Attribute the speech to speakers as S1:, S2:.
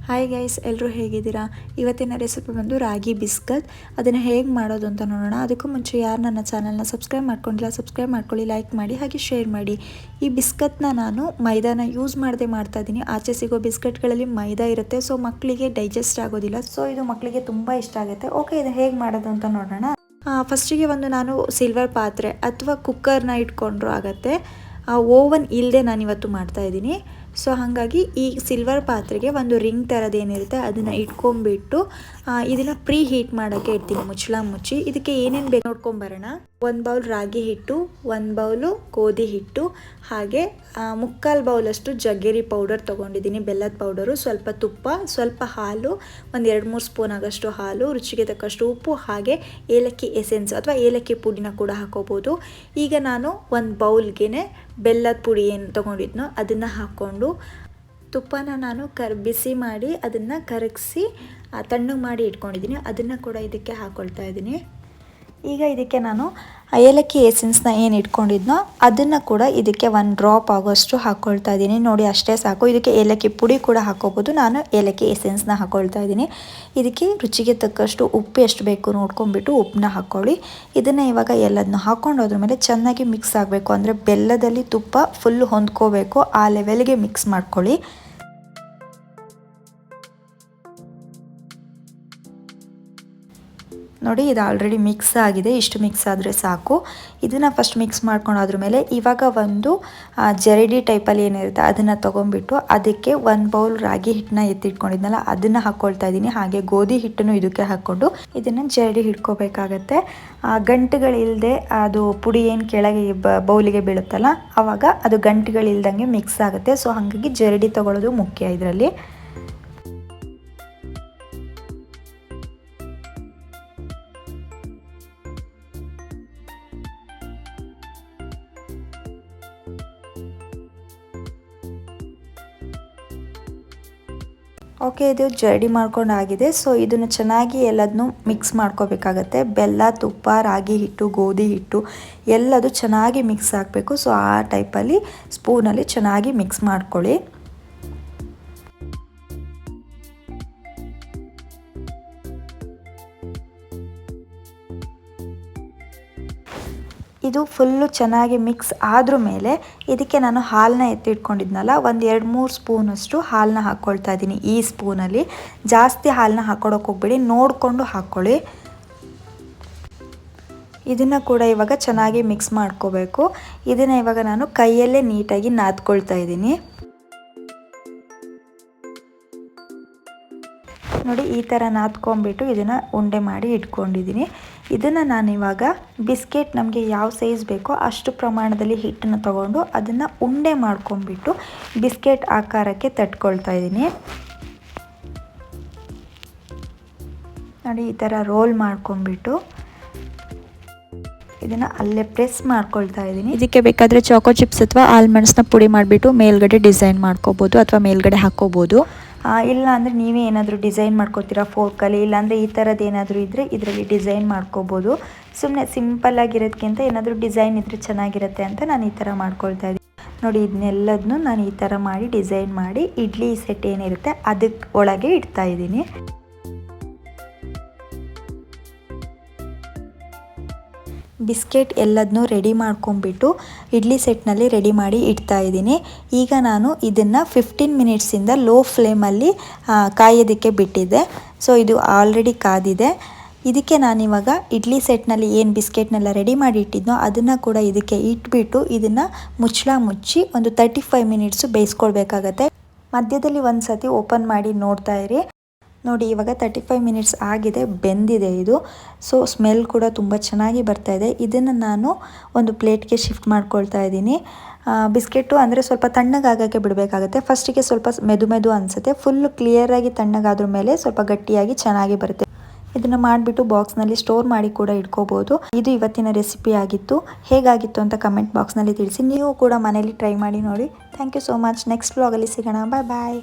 S1: Hi guys, ಎಲ್ಲರೂ ಹೇಗಿದ್ದೀರಾ? ಇವತ್ತಿನ ರೆಸಿಪಿ ಬಂದು ರಾಗಿ ಬಿಸ್ಕತ್. ಅದನ್ನು ಹೇಗೆ ಮಾಡೋದು ಅಂತ ನೋಡೋಣ. ಅದಕ್ಕೂ ಮುಂಚೆ ಯಾರು ನನ್ನ ಚಾನಲ್ನ ಸಬ್ಸ್ಕ್ರೈಬ್ ಮಾಡ್ಕೊಂಡಿಲ್ಲ, ಸಬ್ಸ್ಕ್ರೈಬ್ ಮಾಡ್ಕೊಳ್ಳಿ, ಲೈಕ್ ಮಾಡಿ, ಹಾಗೆ ಶೇರ್ ಮಾಡಿ. ಈ ಬಿಸ್ಕತ್ನ ನಾನು ಮೈದಾನ ಯೂಸ್ ಮಾಡದೆ ಮಾಡ್ತಾ ಇದ್ದೀನಿ. ಆಚೆ ಸಿಗೋ ಬಿಸ್ಕಟ್ಗಳಲ್ಲಿ ಮೈದಾ ಇರುತ್ತೆ, ಸೊ ಮಕ್ಕಳಿಗೆ ಡೈಜೆಸ್ಟ್ ಆಗೋದಿಲ್ಲ. ಸೊ ಇದು ಮಕ್ಕಳಿಗೆ ತುಂಬ ಇಷ್ಟ ಆಗುತ್ತೆ. ಓಕೆ, ಇದು ಹೇಗೆ ಮಾಡೋದು ಅಂತ ನೋಡೋಣ. ಫಸ್ಟಿಗೆ ನಾನು ಸಿಲ್ವರ್ ಪಾತ್ರೆ ಅಥವಾ ಕುಕ್ಕರ್ನ ಇಟ್ಕೊಂಡ್ರೂ ಆಗುತ್ತೆ. ಓವನ್ ಇಲ್ಲದೆ ನಾನಿವತ್ತು ಮಾಡ್ತಾಯಿದ್ದೀನಿ. ಸೊ ಹಾಗಾಗಿ ಈ ಸಿಲ್ವರ್ ಪಾತ್ರೆಗೆ ಒಂದು ರಿಂಗ್ ಥರದ್ದೇನಿರುತ್ತೆ ಅದನ್ನು ಇಟ್ಕೊಂಡ್ಬಿಟ್ಟು ಇದನ್ನು ಪ್ರೀ ಹೀಟ್ ಮಾಡೋಕ್ಕೆ ಇಡ್ತೀನಿ, ಮುಚ್ಚಳ ಮುಚ್ಚಿ. ಇದಕ್ಕೆ ಏನೇನು ಬೇಕು ನೋಡ್ಕೊಂಬರೋಣ. 1 ಬೌಲ್ ರಾಗಿ ಹಿಟ್ಟು, 1 ಬೌಲು ಗೋಧಿ ಹಿಟ್ಟು, ಹಾಗೆ 3/4 ಬೌಲಷ್ಟು ಜಗ್ಗೆರಿ ಪೌಡರ್ ತೊಗೊಂಡಿದ್ದೀನಿ, ಬೆಲ್ಲದ ಪೌಡರು, ಸ್ವಲ್ಪ ತುಪ್ಪ, ಸ್ವಲ್ಪ ಹಾಲು, ಒಂದು 2-3 ಸ್ಪೂನ್ ಆಗೋಷ್ಟು ಹಾಲು, ರುಚಿಗೆ ತಕ್ಕಷ್ಟು ಉಪ್ಪು, ಹಾಗೆ ಏಲಕ್ಕಿ ಎಸೆನ್ಸ್ ಅಥವಾ ಏಲಕ್ಕಿ ಪುಡಿನ ಕೂಡ ಹಾಕೋಬೋದು. ಈಗ ನಾನು ಒಂದು ಬೌಲ್ಗೆ ಬೆಲ್ಲದ ಪುಡಿ ಏನು ತೊಗೊಂಡಿದ್ನೋ ಅದನ್ನು ಹಾಕ್ಕೊಂಡು ತುಪ್ಪನ ನಾನು ಬಿಸಿ ಮಾಡಿ ಅದನ್ನು ಕರಗಿಸಿ ತಣ್ಣಗೆ ಮಾಡಿ ಇಟ್ಕೊಂಡಿದ್ದೀನಿ. ಅದನ್ನು ಕೂಡ ಇದಕ್ಕೆ ಹಾಕ್ಕೊಳ್ತಾ ಇದ್ದೀನಿ. ಈಗ ಇದಕ್ಕೆ ನಾನು ಏಲಕ್ಕಿ ಎಸೆನ್ಸ್ನ ಏನು ಇಟ್ಕೊಂಡಿದ್ನೋ ಅದನ್ನು ಕೂಡ ಇದಕ್ಕೆ 1 ಡ್ರಾಪ್ ಆಗೋಷ್ಟು ಹಾಕ್ಕೊಳ್ತಾ ಇದ್ದೀನಿ. ನೋಡಿ, ಅಷ್ಟೇ ಸಾಕು. ಇದಕ್ಕೆ ಏಲಕ್ಕಿ ಪುಡಿ ಕೂಡ ಹಾಕೋಬೋದು. ನಾನು ಏಲಕ್ಕಿ ಎಸೆನ್ಸ್ನ ಹಾಕ್ಕೊಳ್ತಾ ಇದ್ದೀನಿ. ಇದಕ್ಕೆ ರುಚಿಗೆ ತಕ್ಕಷ್ಟು ಉಪ್ಪು ಎಷ್ಟು ಬೇಕು ನೋಡ್ಕೊಂಡ್ಬಿಟ್ಟು ಉಪ್ಪನ್ನ ಹಾಕ್ಕೊಳ್ಳಿ. ಇದನ್ನು ಇವಾಗ ಎಲ್ಲದನ್ನೂ ಹಾಕ್ಕೊಂಡು ಅದ್ರ ಮೇಲೆ ಚೆನ್ನಾಗಿ ಮಿಕ್ಸ್ ಆಗಬೇಕು. ಅಂದರೆ ಬೆಲ್ಲದಲ್ಲಿ ತುಪ್ಪ ಫುಲ್ ಹೊಂದ್ಕೋಬೇಕು, ಆ ಲೆವೆಲ್ಗೆ ಮಿಕ್ಸ್ ಮಾಡ್ಕೊಳ್ಳಿ. ನೋಡಿ, ಇದು ಆಲ್ರೆಡಿ ಮಿಕ್ಸ್ ಆಗಿದೆ. ಇಷ್ಟು ಮಿಕ್ಸ್ ಆದರೆ ಸಾಕು. ಇದನ್ನು ಫಸ್ಟ್ ಮಿಕ್ಸ್ ಮಾಡ್ಕೊಂಡಾದ್ರ ಮೇಲೆ ಇವಾಗ ಒಂದು ಜರಡಿ ಟೈಪಲ್ಲಿ ಏನಿರುತ್ತೆ ಅದನ್ನು ತೊಗೊಂಡ್ಬಿಟ್ಟು ಅದಕ್ಕೆ 1 ಬೌಲ್ ರಾಗಿ ಹಿಟ್ಟನ್ನ ಎತ್ತಿಟ್ಕೊಂಡಿದ್ನಲ್ಲ ಅದನ್ನು ಹಾಕ್ಕೊಳ್ತಾ ಇದ್ದೀನಿ. ಹಾಗೆ ಗೋಧಿ ಹಿಟ್ಟನ್ನು ಇದಕ್ಕೆ ಹಾಕ್ಕೊಂಡು ಇದನ್ನು ಜರಡಿ ಹಿಡ್ಕೋಬೇಕಾಗತ್ತೆ. ಗಂಟುಗಳಿಲ್ಲದೆ ಅದು ಪುಡಿ ಏನು ಕೆಳಗೆ ಬೌಲಿಗೆ ಬೀಳುತ್ತಲ್ಲ ಆವಾಗ ಅದು ಗಂಟುಗಳಿಲ್ದಂಗೆ ಮಿಕ್ಸ್ ಆಗುತ್ತೆ. ಸೊ ಹಾಗಾಗಿ ಜರಡಿ ತೊಗೊಳ್ಳೋದು ಮುಖ್ಯ ಇದರಲ್ಲಿ. ಓಕೆ, ಇದು ಜರಡಿ ಮಾಡ್ಕೊಂಡಾಗಿದೆ. ಸೊ ಇದನ್ನು ಚೆನ್ನಾಗಿ ಎಲ್ಲದನ್ನೂ ಮಿಕ್ಸ್ ಮಾಡ್ಕೋಬೇಕಾಗತ್ತೆ. ಬೆಲ್ಲ, ತುಪ್ಪ, ರಾಗಿ ಹಿಟ್ಟು, ಗೋಧಿ ಹಿಟ್ಟು ಎಲ್ಲದು ಚೆನ್ನಾಗಿ ಮಿಕ್ಸ್ ಆಗಬೇಕು. ಸೊ ಆ ಟೈಪಲ್ಲಿ ಸ್ಪೂನಲ್ಲಿ ಚೆನ್ನಾಗಿ ಮಿಕ್ಸ್ ಮಾಡ್ಕೊಳ್ಳಿ. ಇದು ಫುಲ್ಲು ಚೆನ್ನಾಗಿ ಮಿಕ್ಸ್ ಆದ್ರ ಮೇಲೆ ಇದಕ್ಕೆ ನಾನು ಹಾಲನ್ನ ಎತ್ತಿಟ್ಕೊಂಡಿದ್ನಲ್ಲ ಒಂದು 2-3 ಸ್ಪೂನಷ್ಟು ಹಾಲನ್ನ ಹಾಕ್ಕೊಳ್ತಾ ಇದ್ದೀನಿ. ಈ ಸ್ಪೂನಲ್ಲಿ ಜಾಸ್ತಿ ಹಾಲನ್ನ ಹಾಕ್ಕೊಳಕ್ಕೆ ಹೋಗ್ಬೇಡಿ, ನೋಡಿಕೊಂಡು ಹಾಕ್ಕೊಳ್ಳಿ. ಇದನ್ನು ಕೂಡ ಇವಾಗ ಚೆನ್ನಾಗಿ ಮಿಕ್ಸ್ ಮಾಡ್ಕೋಬೇಕು. ಇದನ್ನು ಇವಾಗ ನಾನು ಕೈಯಲ್ಲೇ ನೀಟಾಗಿ ನಾದ್ಕೊಳ್ತಾ ಇದ್ದೀನಿ. ನೋಡಿ, ಈ ಥರ ನಾದ್ಕೊಂಡ್ಬಿಟ್ಟು ಇದನ್ನು ಉಂಡೆ ಮಾಡಿ ಇಟ್ಕೊಂಡಿದ್ದೀನಿ. ಇದನ್ನು ನಾನಿವಾಗ ಬಿಸ್ಕೆಟ್ ನಮಗೆ ಯಾವ ಸೈಜ್ ಬೇಕೋ ಅಷ್ಟು ಪ್ರಮಾಣದಲ್ಲಿ ಹಿಟ್ಟನ್ನು ತೊಗೊಂಡು ಅದನ್ನು ಉಂಡೆ ಮಾಡ್ಕೊಂಡ್ಬಿಟ್ಟು ಬಿಸ್ಕೆಟ್ ಆಕಾರಕ್ಕೆ ತಟ್ಕೊಳ್ತಾ ಇದ್ದೀನಿ. ನೋಡಿ, ಈ ಥರ ರೋಲ್ ಮಾಡ್ಕೊಂಡ್ಬಿಟ್ಟು ಇದನ್ನು ಅಲ್ಲೇ ಪ್ರೆಸ್ ಮಾಡ್ಕೊಳ್ತಾ ಇದ್ದೀನಿ. ಇದಕ್ಕೆ ಬೇಕಾದರೆ ಚಾಕೋ ಚಿಪ್ಸ್ ಅಥವಾ ಆಲ್ಮಂಡ್ಸ್ನ ಪುಡಿ ಮಾಡಿಬಿಟ್ಟು ಮೇಲ್ಗಡೆ ಡಿಸೈನ್ ಮಾಡ್ಕೋಬೋದು ಅಥವಾ ಮೇಲ್ಗಡೆ ಹಾಕ್ಕೋಬೋದು. ಇಲ್ಲ ಅಂದರೆ ನೀವೇ ಏನಾದರೂ ಡಿಸೈನ್ ಮಾಡ್ಕೋತೀರಾ ಫೋರ್ಕಲ್ಲಿ, ಇಲ್ಲಾಂದರೆ ಈ ಥರದ್ದು ಏನಾದರೂ ಇದ್ದರೆ ಇದರಲ್ಲಿ ಡಿಸೈನ್ ಮಾಡ್ಕೋಬೋದು. ಸುಮ್ಮನೆ ಸಿಂಪಲ್ಲಾಗಿರೋದಕ್ಕಿಂತ ಏನಾದರೂ ಡಿಸೈನ್ ಇದ್ದರೆ ಚೆನ್ನಾಗಿರುತ್ತೆ ಅಂತ ನಾನು ಈ ಥರ ಮಾಡ್ಕೊಳ್ತಾ ಇದ್ದೀನಿ. ನೋಡಿ, ಇದನ್ನೆಲ್ಲದನ್ನೂ ನಾನು ಈ ಥರ ಮಾಡಿ ಡಿಸೈನ್ ಮಾಡಿ ಇಡ್ಲಿ ಸೆಟ್ ಏನಿರುತ್ತೆ ಅದಕ್ಕೆ ಒಳಗೆ ಇಡ್ತಾ ಇದ್ದೀನಿ. ಬಿಸ್ಕೆಟ್ ಎಲ್ಲದನ್ನೂ ರೆಡಿ ಮಾಡ್ಕೊಂಡ್ಬಿಟ್ಟು ಇಡ್ಲಿ ಸೆಟ್ನಲ್ಲಿ ರೆಡಿ ಮಾಡಿ ಇಡ್ತಾ ಇದ್ದೀನಿ. ಈಗ ನಾನು ಇದನ್ನು 15 ಮಿನಿಟ್ಸಿಂದ ಲೋ ಫ್ಲೇಮಲ್ಲಿ ಕಾಯೋದಕ್ಕೆ ಬಿಟ್ಟಿದ್ದೆ. ಸೊ ಇದು ಆಲ್ರೆಡಿ ಕಾದಿದೆ. ಇದಕ್ಕೆ ನಾನಿವಾಗ ಇಡ್ಲಿ ಸೆಟ್ನಲ್ಲಿ ಏನು ಬಿಸ್ಕೆಟ್ನೆಲ್ಲ ರೆಡಿ ಮಾಡಿ ಇಟ್ಟಿದ್ನೋ ಅದನ್ನು ಕೂಡ ಇದಕ್ಕೆ ಇಟ್ಬಿಟ್ಟು ಇದನ್ನು ಮುಚ್ಚಳ ಮುಚ್ಚಿ ಒಂದು 35 ಮಿನಿಟ್ಸು ಬೇಯಿಸ್ಕೊಳ್ಬೇಕಾಗತ್ತೆ. ಮಧ್ಯದಲ್ಲಿ ಒಂದು ಸತಿ ಓಪನ್ ಮಾಡಿ ನೋಡ್ತಾ ಇರಿ. ನೋಡಿ, ಇವಾಗ 35 ಮಿನಿಟ್ಸ್ ಆಗಿದೆ, ಬೆಂದಿದೆ ಇದು. ಸೊ ಸ್ಮೆಲ್ ಕೂಡ ತುಂಬ ಚೆನ್ನಾಗಿ ಬರ್ತಾ ಇದೆ. ಇದನ್ನು ನಾನು ಒಂದು ಪ್ಲೇಟ್ಗೆ ಶಿಫ್ಟ್ ಮಾಡ್ಕೊಳ್ತಾ ಇದ್ದೀನಿ. ಬಿಸ್ಕೆಟು ಅಂದರೆ ಸ್ವಲ್ಪ ತಣ್ಣಗಾಗೋಕ್ಕೆ ಬಿಡಬೇಕಾಗುತ್ತೆ. ಫಸ್ಟಿಗೆ ಸ್ವಲ್ಪ ಮೆದು ಅನಿಸುತ್ತೆ. ಫುಲ್ಲು ಕ್ಲಿಯರಾಗಿ ತಣ್ಣಗಾದ್ರ ಮೇಲೆ ಸ್ವಲ್ಪ ಗಟ್ಟಿಯಾಗಿ ಚೆನ್ನಾಗಿ ಬರುತ್ತೆ. ಇದನ್ನು ಮಾಡಿಬಿಟ್ಟು ಬಾಕ್ಸ್ನಲ್ಲಿ ಸ್ಟೋರ್ ಮಾಡಿ ಕೂಡ ಇಟ್ಕೋಬೋದು. ಇದು ಇವತ್ತಿನ ರೆಸಿಪಿ ಆಗಿತ್ತು. ಹೇಗಾಗಿತ್ತು ಅಂತ ಕಮೆಂಟ್ ಬಾಕ್ಸ್ನಲ್ಲಿ ತಿಳಿಸಿ. ನೀವು ಕೂಡ ಮನೇಲಿ ಟ್ರೈ ಮಾಡಿ ನೋಡಿ. Thank you so much. Next ವ್ಲಾಗಲ್ಲಿ ಸಿಗೋಣ. ಬಾಯ್ ಬಾಯ್.